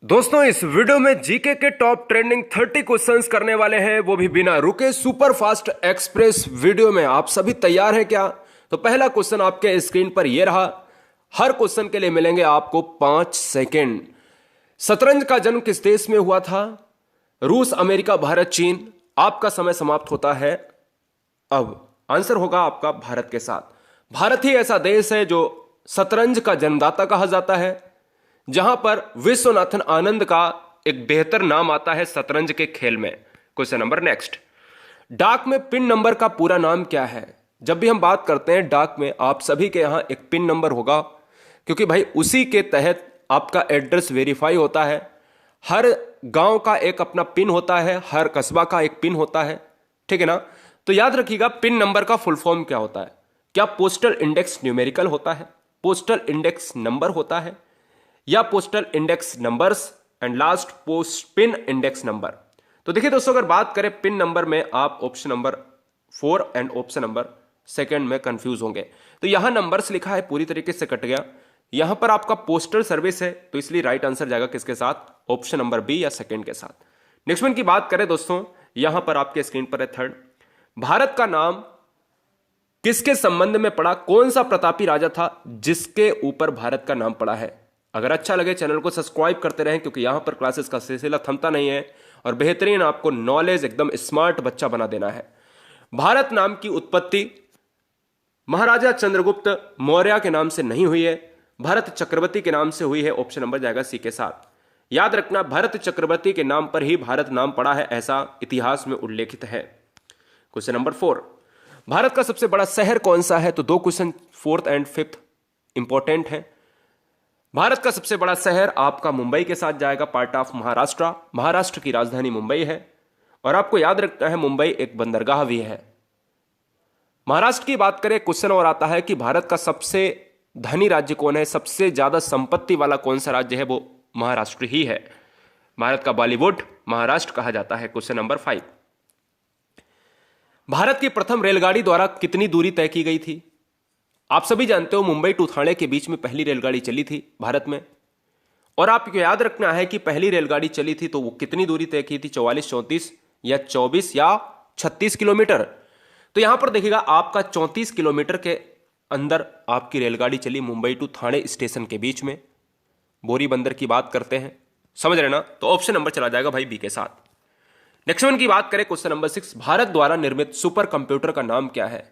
दोस्तों इस वीडियो में जीके के टॉप ट्रेंडिंग 30 क्वेश्चंस करने वाले हैं, वो भी बिना रुके सुपर फास्ट एक्सप्रेस वीडियो में। आप सभी तैयार हैं क्या? तो पहला क्वेश्चन आपके स्क्रीन पर यह रहा। हर क्वेश्चन के लिए मिलेंगे आपको 5 सेकेंड। शतरंज का जन्म किस देश में हुआ था? रूस, अमेरिका, भारत, चीन। आपका समय समाप्त होता है अब। आंसर होगा आपका भारत के साथ। भारत ही ऐसा देश है जो शतरंज का जन्मदाता कहा जाता है, जहां पर विश्वनाथन आनंद का एक बेहतर नाम आता है शतरंज के खेल में। Question number next. डाक में पिन नंबर का पूरा नाम क्या है? जब भी हम बात करते हैं डाक में, आप सभी के यहां एक पिन नंबर होगा, क्योंकि भाई उसी के तहत आपका एड्रेस वेरीफाई होता है। हर गांव का एक अपना पिन होता है, हर कस्बा का एक पिन होता है, ठीक है ना? तो याद रखिएगा पिन नंबर का फुल फॉर्म क्या होता है। क्या पोस्टल इंडेक्स न्यूमेरिकल होता है, पोस्टल इंडेक्स नंबर होता है, या postal index numbers and last post pin index number? तो देखिए दोस्तों, अगर बात करें पिन नंबर में, आप option number 4 and option number second में कंफ्यूज होंगे। तो यहां नंबर्स लिखा है, पूरी तरीके से कट गया। यहां पर आपका पोस्टल सर्विस है, तो इसलिए राइट आंसर जाएगा किसके साथ? ऑप्शन नंबर बी या सेकंड के साथ। नेक्स्ट वन की बात करें दोस्तों, यहां पर आपके स्क्रीन पर है थर्ड। भारत का नाम किसके संबंध में पड़ा? कौन सा प्रतापी राजा था जिसके ऊपर भारत का नाम पड़ा है? अगर अच्छा लगे चैनल को सब्सक्राइब करते रहें, क्योंकि यहां पर क्लासेस का सिलसिला थमता नहीं है और बेहतरीन आपको नॉलेज, एकदम स्मार्ट बच्चा बना देना है। भारत नाम की उत्पत्ति महाराजा चंद्रगुप्त मौर्य के नाम से नहीं हुई है, भरत चक्रवर्ती के नाम से हुई है। ऑप्शन नंबर जाएगा सी के साथ। याद रखना, भरत चक्रवर्ती के नाम पर ही भारत नाम पड़ा है, ऐसा इतिहास में उल्लेखित है। Question number 4। भारत का सबसे बड़ा शहर कौन सा है? तो दो question fourth and fifth important है। भारत का सबसे बड़ा शहर आपका मुंबई के साथ जाएगा, पार्ट ऑफ महाराष्ट्र। महाराष्ट्र की राजधानी मुंबई है, और आपको याद रखना है मुंबई एक बंदरगाह भी है। महाराष्ट्र की बात करें, क्वेश्चन और आता है कि भारत का सबसे धनी राज्य कौन है, सबसे ज्यादा संपत्ति वाला कौन सा राज्य है? वो महाराष्ट्र ही है। भारत का बॉलीवुड महाराष्ट्र कहा जाता है। Question number 5। भारत की प्रथम रेलगाड़ी द्वारा कितनी दूरी तय की गई थी? आप सभी जानते हो मुंबई टू ठाणे के बीच में पहली रेलगाड़ी चली थी भारत में, और आपको याद रखना है कि पहली रेलगाड़ी चली थी तो वो कितनी दूरी तय की थी? 44, 34 या 24 या 36 किलोमीटर? तो यहां पर देखिएगा आपका 34 किलोमीटर के अंदर आपकी रेलगाड़ी चली मुंबई टू ठाणे स्टेशन के बीच में। बोरी बंदर की बात करते हैं, समझ रहे ना? तो ऑप्शन नंबर चला जाएगा भाई बी के साथ। नेक्स्ट वन की बात करें, क्वेश्चन नंबर 6। भारत द्वारा निर्मित सुपर कंप्यूटर का नाम क्या है?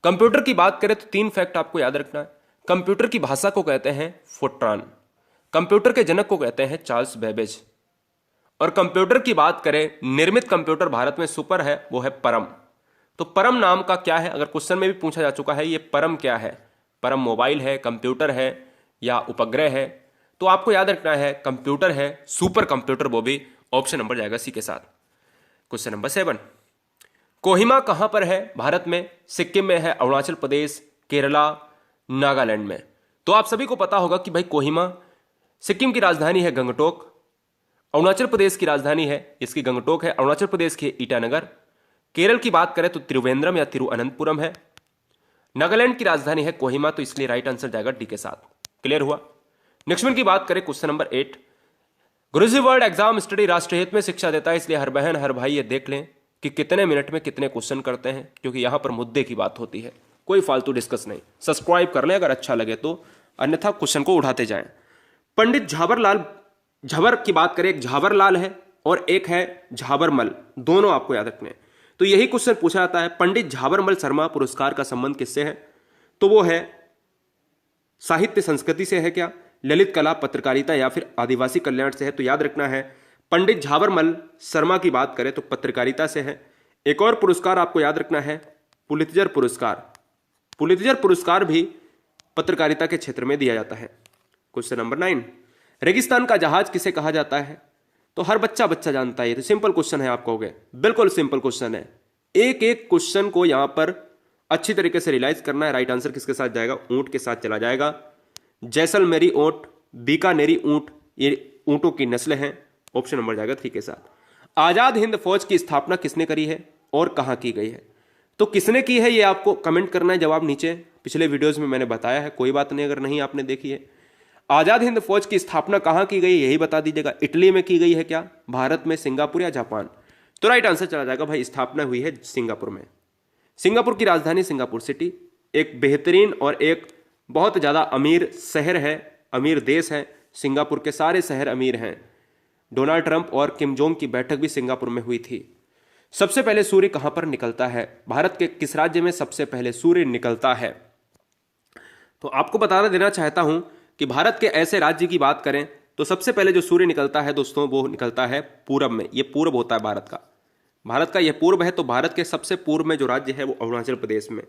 कंप्यूटर की बात करें तो 3 फैक्ट आपको याद रखना है। कंप्यूटर की भाषा को कहते हैं फोर्ट्रान, कंप्यूटर के जनक को कहते हैं चार्ल्स बेबेज, और कंप्यूटर की बात करें, निर्मित कंप्यूटर भारत में सुपर है, वो है परम। तो परम नाम का क्या है? अगर क्वेश्चन में भी पूछा जा चुका है, ये परम क्या है? परम मोबाइल है, कंप्यूटर है, या उपग्रह है? तो आपको याद रखना है कंप्यूटर है, सुपर कंप्यूटर, वो भी। ऑप्शन नंबर जाएगा सी के साथ। Question number 7। कोहिमा कहां पर है भारत में? सिक्किम में है, अरुणाचल प्रदेश, केरला, नागालैंड में? तो आप सभी को पता होगा कि भाई कोहिमा, सिक्किम की राजधानी है गंगटोक, अरुणाचल प्रदेश की राजधानी है इसकी गंगटोक है, अरुणाचल प्रदेश की ईटानगर, केरल की बात करें तो त्रिवेंद्रम या तिरुअनंतपुरम है, नागालैंड की राजधानी है कोहिमा, तो इसलिए राइट आंसर जाएगा डी के साथ। क्लियर हुआ? नेक्स्ट वन की बात करें, क्वेश्चन नंबर 8। गुरुजी वर्ल्ड एग्जाम स्टडी राष्ट्रहित में शिक्षा देता है, इसलिए हर बहन हर भाई ये देख लें कि कितने मिनट में कितने क्वेश्चन करते हैं, क्योंकि यहां पर मुद्दे की बात होती है, कोई फालतू डिस्कस नहीं। सब्सक्राइब कर लें अगर अच्छा लगे तो, अन्यथा क्वेश्चन को उठाते जाएं। पंडित झाबरलाल, झाबर की बात करें, एक झाबरलाल है और एक है झाबरमल, दोनों आपको याद रखने हैं। तो यही क्वेश्चन पूछा जाता है, पंडित झाबरमल शर्मा पुरस्कार का संबंध किससे है? तो वो है साहित्य संस्कृति से है क्या, ललित कला, पत्रकारिता, या फिर आदिवासी कल्याण से है? तो याद रखना है पंडित झाबरमल शर्मा की बात करें तो पत्रकारिता से है। एक और पुरस्कार आपको याद रखना है, पुलित्जर पुरस्कार। पुलित्जर पुरस्कार भी पत्रकारिता के क्षेत्र में दिया जाता है। Question number 9। रेगिस्तान का जहाज किसे कहा जाता है? तो हर बच्चा जानता है, तो सिंपल क्वेश्चन है, आप कहोगे बिल्कुल सिंपल क्वेश्चन है। एक एक क्वेश्चन को यहां पर अच्छी तरीके से रियलाइज करना है। राइट आंसर किसके साथ जाएगा? ऊंट के साथ चला जाएगा। जैसलमेरी ऊंट, बीकानेरी ऊंट, ये ऊंटों की नस्ल हैं। ऑप्शन नंबर जाएगा 3 के साथ। आजाद हिंद फौज की स्थापना किसने करी है और कहां की गई है? तो किसने की है ये आपको कमेंट करना है, जवाब नीचे। पिछले वीडियोस में मैंने बताया है, कोई बात नहीं अगर नहीं आपने देखी है। आजाद हिंद फौज की स्थापना कहां की गई यही बता दीजिएगा। इटली में की गई है क्या, भारत में, सिंगापुर या जापान? तो राइट आंसर चला जाएगा भाई, स्थापना हुई है सिंगापुर में। सिंगापुर की राजधानी सिंगापुर सिटी, एक बेहतरीन और एक बहुत ज्यादा अमीर शहर है, अमीर देश है। सिंगापुर के सारे शहर अमीर हैं। डोनाल्ड ट्रंप और किम जोंग की बैठक भी सिंगापुर में हुई थी। सबसे पहले सूर्य कहां पर निकलता है, भारत के किस राज्य में सबसे पहले सूर्य निकलता है? तो आपको बताना देना चाहता हूं कि भारत के ऐसे राज्य की बात करें तो सबसे पहले जो सूर्य निकलता है दोस्तों वो निकलता है पूरब में। ये पूर्व होता है भारत का, भारत का यह पूर्व है। तो भारत के सबसे पूर्व में जो राज्य है वो अरुणाचल प्रदेश में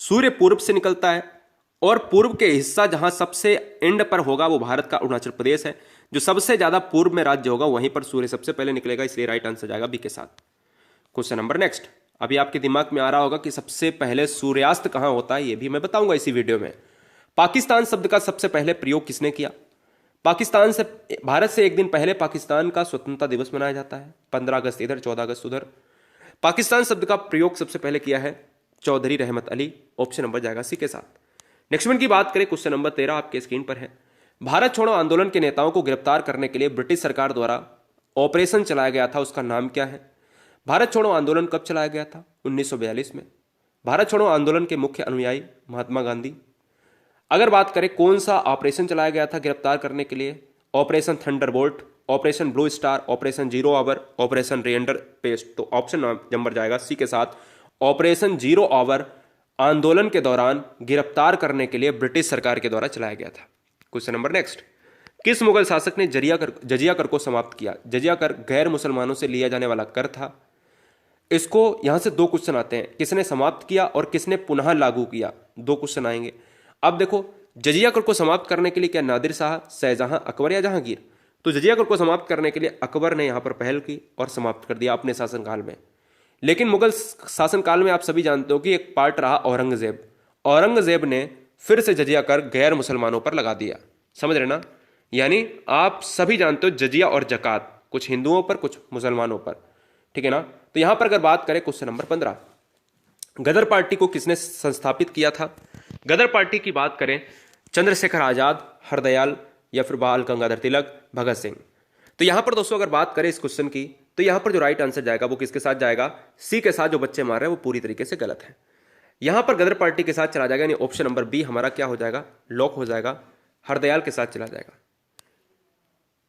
सूर्य पूर्व से निकलता है। और पूर्व के हिस्सा जहां सबसे एंड पर होगा वो भारत का अरुणाचल प्रदेश है। जो सबसे ज्यादा पूर्व में राज्य होगा वहीं पर सूर्य सबसे पहले निकलेगा, इसलिए राइट आंसर जाएगा बी के साथ। Question number next. अभी आपके दिमाग में आ रहा होगा कि सबसे पहले सूर्यास्त कहां होता है, ये भी मैं बताऊंगा इसी वीडियो में। पाकिस्तान शब्द का सबसे पहले प्रयोग किसने किया? पाकिस्तान से, भारत से एक दिन पहले पाकिस्तान का स्वतंत्रता दिवस मनाया जाता है, 15 अगस्त इधर, 14 अगस्त उधर। पाकिस्तान शब्द का प्रयोग सबसे पहले किया है चौधरी रहमत अली। ऑप्शन नंबर जाएगा सी के साथ। नेक्स्ट वन की बात करें, क्वेश्चन नंबर 13 आपके स्क्रीन पर है। भारत छोड़ो आंदोलन के नेताओं को गिरफ्तार करने के लिए ब्रिटिश सरकार द्वारा ऑपरेशन चलाया गया था, उसका नाम क्या है? भारत छोड़ो आंदोलन कब चलाया गया था? 1942 में। भारत छोड़ो आंदोलन के मुख्य अनुयायी महात्मा गांधी। अगर बात करें कौन सा ऑपरेशन चलाया गया था गिरफ्तार करने के लिए, operation Thunderbolt, operation blue star, operation zero hour, operation render paste. तो ऑप्शन नंबर जाएगा सी के साथ, ऑपरेशन जीरो आवर आंदोलन के दौरान गिरफ्तार करने के लिए ब्रिटिश सरकार के द्वारा चलाया गया था। Question number next. किस मुगल शासक ने जजिया कर को समाप्त किया? जजिया कर गैर मुसलमानों से लिया जाने वाला कर था। इसको यहां से दो क्वेश्चन आते हैं, किसने समाप्त किया और किसने पुनः लागू किया, दो क्वेश्चन आएंगे। अब देखो, जजिया कर को समाप्त करने के लिए क्या नादिर शाह, शाहजहां, अकबर या जहांगीर? तो जजिया कर को समाप्त करने के लिए अकबर ने यहां पर पहल की और समाप्त कर दिया अपने शासनकाल में। लेकिन मुगल शासनकाल में आप सभी जानते हो कि एक पार्ट रहा औरंगजेब। औरंगजेब ने फिर से जजिया कर गैर मुसलमानों पर लगा दिया, समझ रहे ना? यानी आप सभी जानते हो जजिया और जकात, कुछ हिंदुओं पर कुछ मुसलमानों पर, ठीक है ना? तो यहां पर अगर बात करें क्वेश्चन नंबर 15, गदर पार्टी को किसने संस्थापित किया था? गदर पार्टी की बात करें चंद्रशेखर आजाद, हरदयाल या फिर बाल गंगाधर तिलक, भगत सिंह। तो यहां पर दोस्तों अगर बात करें इस क्वेश्चन की तो यहां पर जो राइट आंसर जाएगा वो किसके साथ जाएगा? सी के साथ। जो बच्चे मार रहे हैं वो पूरी तरीके से गलत है। यहां पर गदर पार्टी के साथ चला जाएगा, यानी ऑप्शन नंबर बी हमारा क्या हो जाएगा, लॉक हो जाएगा, हरदयाल के साथ चला जाएगा।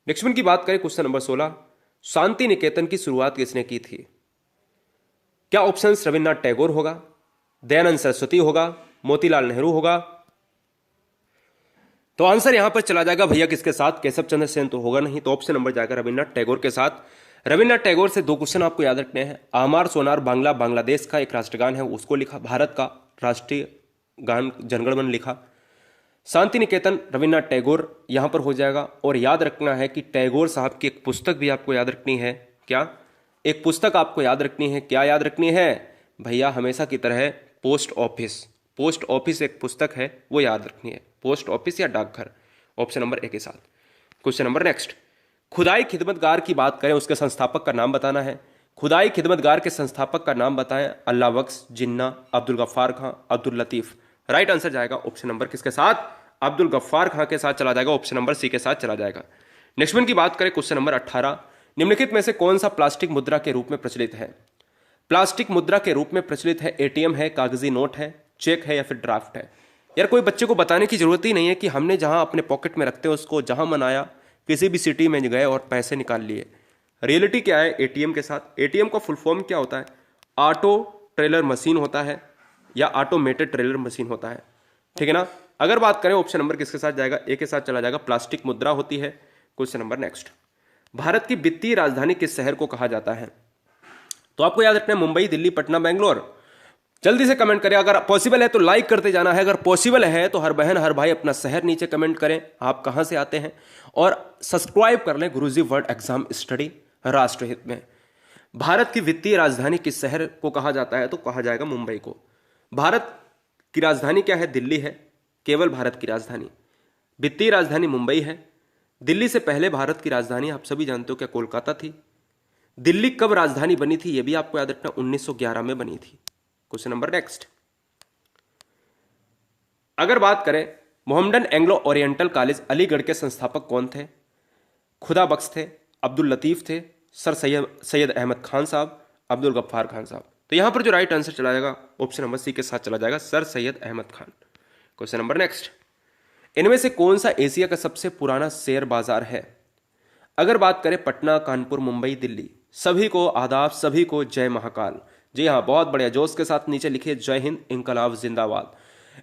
नेक्स्ट वन की बात करें क्वेश्चन नंबर 16, शांति निकेतन की शुरुआत किसने की थी? क्या ऑप्शन रविन्द्रनाथ टैगोर होगा, दयानंद सरस्वती होगा, मोतीलाल नेहरू होगा? तो आंसर यहां पर चला जाएगा भैया किसके साथ, केशव चंद्र सेन तो होगा नहीं, तो ऑप्शन नंबर जाएगा रविन्द्रनाथ टैगोर के साथ। रविन्द्रनाथ टैगोर से दो क्वेश्चन आपको याद रखने हैं। आमार सोनार बांग्ला बांग्लादेश का एक राष्ट्रगान है, उसको लिखा। भारत का राष्ट्रीय गान जनगण मन लिखा। शांति निकेतन रविन्द्रनाथ टैगोर यहां पर हो जाएगा। और याद रखना है कि टैगोर साहब की एक पुस्तक भी आपको याद रखनी है। क्या? एक पुस्तक आपको याद रखनी है। क्या याद रखनी है भैया? हमेशा की तरह पोस्ट ऑफिस, पोस्ट ऑफिस एक पुस्तक है, वो याद रखनी है, पोस्ट ऑफिस या डाकघर, ऑप्शन नंबर ए के साथ। क्वेश्चन नंबर नेक्स्ट, खुदाई खिदमतगार की बात करें उसके संस्थापक का नाम बताना है। खुदाई खिदमतगार के संस्थापक का नाम बताएं। अल्लाह बख्श, जिन्ना, अब्दुल गफ्फार खां, अब्दुल लतीफ। राइट आंसर जाएगा ऑप्शन नंबर किसके साथ? अब्दुल गफ्फार खां के साथ चला जाएगा, ऑप्शन नंबर सी के साथ चला जाएगा। नेक्स्ट वन की बात करें क्वेश्चन नंबर 18, निम्नलिखित में से कौन सा प्लास्टिक मुद्रा के रूप में प्रचलित है? प्लास्टिक मुद्रा के रूप में प्रचलित है, एटीएम है, कागजी नोट है, चेक है या फिर ड्राफ्ट है? यार कोई बच्चे को बताने की जरूरत ही नहीं है कि हमने जहां अपने पॉकेट में रखते हैं उसको जहां मनाया, किसी भी सिटी में गए और पैसे निकाल लिए। रियलिटी क्या है एटीएम के साथ? एटीएम का फुल फॉर्म क्या होता है? ऑटो ट्रेलर मशीन होता है या ऑटोमेटेड ट्रेलर मशीन होता है, ठीक है ना? अगर बात करें ऑप्शन नंबर किसके साथ जाएगा? ए के साथ चला जाएगा, प्लास्टिक मुद्रा होती है। क्वेश्चन नंबर नेक्स्ट, भारत की वित्तीय राजधानी किस शहर को कहा जाता है? तो आपको याद रखना है मुंबई, दिल्ली, पटना, बेंगलोर। जल्दी से कमेंट करें, अगर पॉसिबल है तो लाइक करते जाना है, अगर पॉसिबल है तो हर बहन हर भाई अपना शहर नीचे कमेंट करें, आप कहां से आते हैं, और सब्सक्राइब कर लें गुरुजी वर्ल्ड एग्जाम स्टडी राष्ट्रहित में। भारत की वित्तीय राजधानी किस शहर को कहा जाता है? तो कहा जाएगा मुंबई को। भारत की राजधानी क्या है? दिल्ली है, केवल भारत की राजधानी। वित्तीय राजधानी मुंबई है। दिल्ली से पहले भारत की राजधानी आप सभी जानते हो क्या कोलकाता थी। दिल्ली कब राजधानी बनी थी? यह भी आपको याद रखना, 1911 में बनी थी। क्वेश्चन नंबर नेक्स्ट, अगर बात करें Mohammedan Anglo oriental college Aligarh के संस्थापक कौन थे? खुदा बख्श थे, अब्दुल लतीफ़ थे, सर सैयद अहमद खान साहब, अब्दुल गफ्फार खान साहब। तो यहां पर जो राइट आंसर चला जाएगा ऑप्शन नंबर सी के साथ चला जाएगा, sir Syed Ahmad Khan. Question number next, इनमें से कौन सा एशिया का सबसे पुराना शेयर बाजार है? अगर बात करें पटना, कानपुर, मुंबई, दिल्ली, सभी को आदाब, सभी को जय महाकाल। जी हाँ, बहुत बढ़िया, जोश के साथ नीचे लिखिए जय हिंद, इंकलाब जिंदाबाद।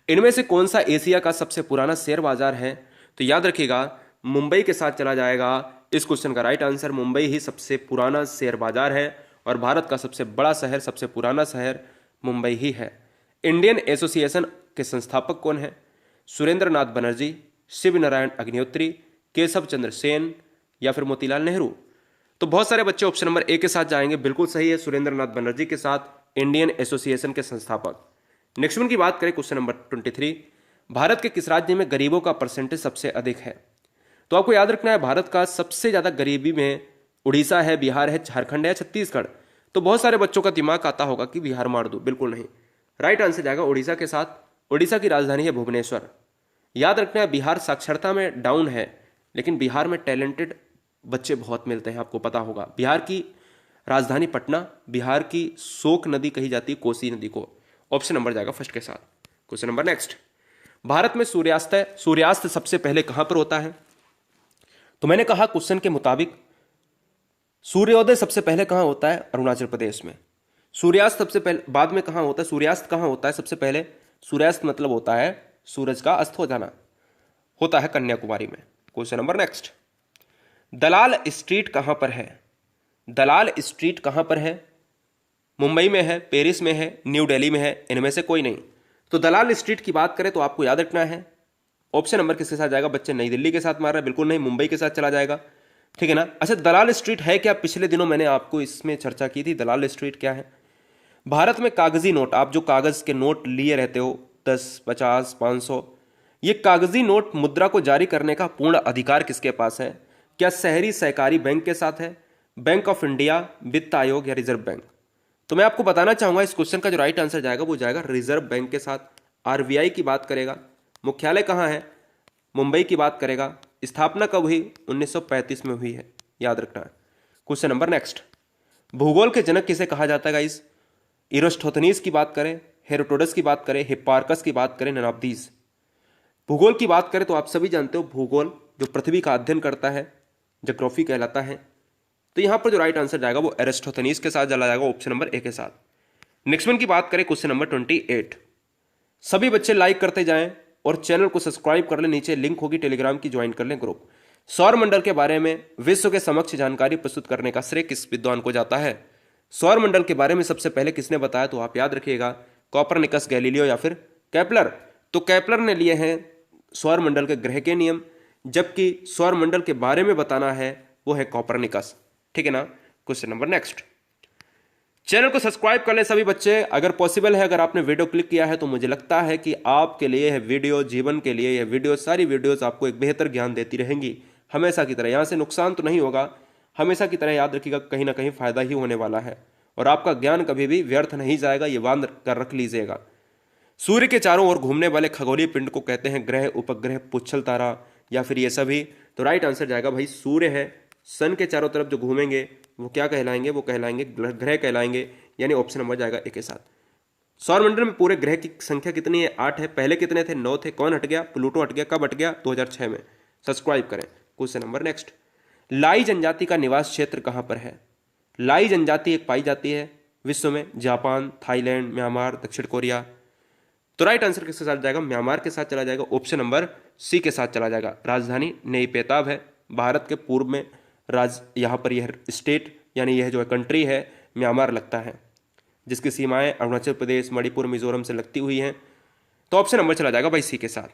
इनमें से कौन सा एशिया का सबसे पुराना शेयर बाजार है? तो याद रखिएगा मुंबई के साथ चला जाएगा। इस क्वेश्चन का राइट आंसर मुंबई ही सबसे पुराना शेयर बाजार है और भारत का सबसे बड़ा शहर, सबसे पुराना शहर मुंबई ही है। इंडियन एसोसिएशन के संस्थापक कौन है? सुरेंद्र नाथ बनर्जी, शिव नारायण अग्निहोत्री, केशव चंद्र सेन या फिर मोतीलाल नेहरू। तो बहुत सारे बच्चे ऑप्शन नंबर ए के साथ जाएंगे, बिल्कुल सही है, सुरेंद्र नाथ बनर्जी के साथ इंडियन एसोसिएशन के संस्थापक। नेक्स्ट वन की बात करें, क्वेश्चन नंबर 23, भारत के किस राज्य में गरीबों का परसेंटेज सबसे अधिक है? तो आपको याद रखना है भारत का सबसे ज्यादा गरीबी में उड़ीसा है, बिहार है, झारखंड है, छत्तीसगढ़। तो बहुत सारे बच्चों का दिमाग आता होगा कि बिहार मार दो, बिल्कुल नहीं, राइट आंसर जाएगा उड़ीसा के साथ। उड़ीसा की राजधानी है भुवनेश्वर। याद रखना है बिहार साक्षरता में डाउन है, लेकिन बिहार में टैलेंटेड बच्चे बहुत मिलते हैं, आपको पता होगा। बिहार की राजधानी पटना, बिहार की शोक नदी कही जाती है कोसी नदी को। ऑप्शन नंबर जाएगा फर्स्ट के साथ। क्वेश्चन नंबर नेक्स्ट, भारत में सूर्यास्त सबसे पहले कहां पर होता है? तो मैंने कहा क्वेश्चन के मुताबिक सूर्योदय सबसे पहले कहां होता है? अरुणाचल प्रदेश में। सूर्यास्त सबसे पहले बाद में कहां होता है? सूर्यास्त कहां होता है सबसे पहले? सूर्यास्त मतलब होता है सूरज का अस्त हो जाना, होता है कन्याकुमारी में। क्वेश्चन नंबर नेक्स्ट, दलाल स्ट्रीट कहां पर है? दलाल स्ट्रीट कहां पर है? मुंबई में है, पेरिस में है, न्यू दिल्ली में है, इनमें से कोई नहीं। तो दलाल स्ट्रीट की बात करें तो आपको याद रखना है ऑप्शन नंबर किसके साथ जाएगा? बच्चे नई दिल्ली के साथ मार रहे हैं, बिल्कुल नहीं, मुंबई के साथ चला जाएगा, ठीक है ना। अच्छा, दलाल स्ट्रीट है क्या? पिछले दिनों मैंने आपको इसमें चर्चा की थी, दलाल स्ट्रीट क्या है। भारत में कागजी नोट, आप जो कागज के नोट लिए रहते हो 10, 50, 500, ये कागजी नोट मुद्रा को जारी करने का पूर्ण अधिकार किसके पास है? क्या शहरी सहकारी बैंक के साथ है, बैंक ऑफ इंडिया, वित्त आयोग या रिजर्व बैंक? तो मैं आपको बताना चाहूंगा इस क्वेश्चन का जो राइट आंसर जाएगा वो जाएगा रिजर्व बैंक के साथ। आरबीआई की बात करेगा, मुख्यालय कहां है? मुंबई की बात करेगा, स्थापना कब हुई? 1935 में हुई है, याद रखना है। क्वेश्चन नंबर नेक्स्ट, भूगोल के जनक किसे कहा जाता है गाइस? इरोस्टोथनीज की बात करें, हेरोडोटस की बात करें, हिप्पार्कस की बात करें, नन ऑफ दीज। भूगोल की बात करें तो आप सभी जानते हो भूगोल जो पृथ्वी का अध्ययन करता है ज्योग्राफी कहलाता है। तो यहां पर जो राइट आंसर जाएगा वो एरिस्टोथनीज के साथ चला जाएगा, ऑप्शन नंबर ए के साथ। नेक्स्ट वन की बात करें, क्वेश्चन नंबर 28, सभी बच्चे लाइक करते जाएं और चैनल को सब्सक्राइब कर लें, नीचे लिंक होगी टेलीग्राम की, ज्वाइन कर लें ग्रुप। सौर मंडल के बारे में विश्व के समक्ष जानकारी प्रस्तुत करने का श्रेय किस विद्वान को जाता है? सौर मंडल के बारे में सबसे पहले किसने बताया? तो आप याद रखिएगा कोपरनिकस, गैलीलियो या फिर केपलर। तो केपलर ने लिए हैं सौर मंडल के ग्रह के नियम, जबकि सौर मंडल के बारे में बताना है वो है कोपरनिकस, ठीक है ना। क्वेश्चन नंबर नेक्स्ट, चैनल को सब्सक्राइब कर लें सभी बच्चे अगर पॉसिबल है। अगर आपने वीडियो क्लिक किया है तो मुझे लगता है कि आपके लिए यह वीडियो, जीवन के लिए यह वीडियो, सारी वीडियोस आपको एक बेहतर ज्ञान देती रहेंगी हमेशा की तरह। यहां से नुकसान तो नहीं होगा, हमेशा की तरह याद रखिएगा कहीं ना कहीं फायदा ही होने वाला है और आपका ज्ञान कभी भी व्यर्थ नहीं जाएगा, ये बांध कर रख लीजिएगा। सूर्य के चारों ओर घूमने वाले खगोलीय पिंड को कहते हैं ग्रह, उपग्रह, पुच्छल तारा या फिर ये सभी? तो राइट आंसर जाएगा भाई सूर्य है। सन के चारों तरफ जो घूमेंगे वो क्या कहलाएंगे? वो कहलाएंगे ग्रह कहलाएंगे, यानी ऑप्शन नंबर जाएगा ए के साथ। सौरमंडल में पूरे ग्रह की संख्या कितनी है? 8 है। पहले कितने थे? 9 थे। कौन हट गया? प्लूटो हट गया। कब हट गया? 2006 में। सब्सक्राइब करें। क्वेश्चन नंबर नेक्स्ट, लाई जनजाति का निवास क्षेत्र कहां पर है? लाई जनजाति एक पाई जाती है विश्व में, जापान, थाईलैंड, म्यांमार, दक्षिण कोरिया। तो राइट आंसर किसके साथ जाएगा? म्यांमार के साथ चला जाएगा, ऑप्शन नंबर सी के साथ चला जाएगा। राजधानी नई पेताब है। भारत के पूर्व में यहाँ पर यह स्टेट यानी यह जो है कंट्री है म्यांमार लगता है, जिसकी सीमाएं अरुणाचल प्रदेश, मणिपुर, मिजोरम से लगती हुई हैं। तो ऑप्शन नंबर चला जाएगा भाई सी के साथ।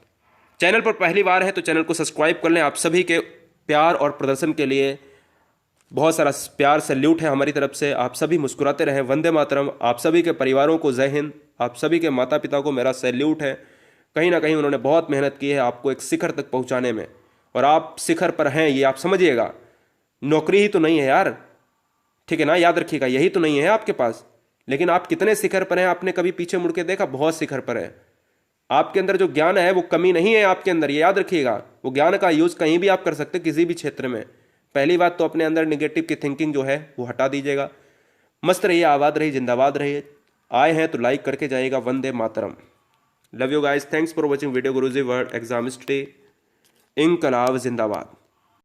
चैनल पर पहली बार है तो चैनल को सब्सक्राइब कर लें। आप सभी के प्यार और प्रदर्शन के लिए बहुत सारा प्यार, सैल्यूट है हमारी तरफ से। आप सभी मुस्कुराते रहें। वंदे मातरम। आप सभी के परिवारों को जय हिंद। आप सभी के माता पिता को मेरा सैल्यूट है। कहीं ना कहीं उन्होंने बहुत मेहनत की है आपको एक शिखर तक पहुंचाने में, और आप शिखर पर हैं ये आप समझिएगा। नौकरी ही तो नहीं है यार, ठीक है ना, याद रखिएगा यही तो नहीं है आपके पास, लेकिन आप कितने शिखर पर हैं आपने कभी पीछे मुड़ के देखा? बहुत शिखर पर है। आपके अंदर जो ज्ञान है वो कमी नहीं है आपके अंदर, ये याद रखिएगा। वो ज्ञान का यूज़ कहीं भी आप कर सकते हैं, किसी भी क्षेत्र में। पहली बात तो अपने अंदर निगेटिव की थिंकिंग जो है वो हटा दीजिएगा। मस्त रहिए, आबाद रहिए, जिंदाबाद रहिए। आए हैं तो लाइक करके जाइएगा। Vande Mataram. Love you guys, thanks for watching video Guruji world एग्जामिस्ट डे। इंकलाब जिंदाबाद।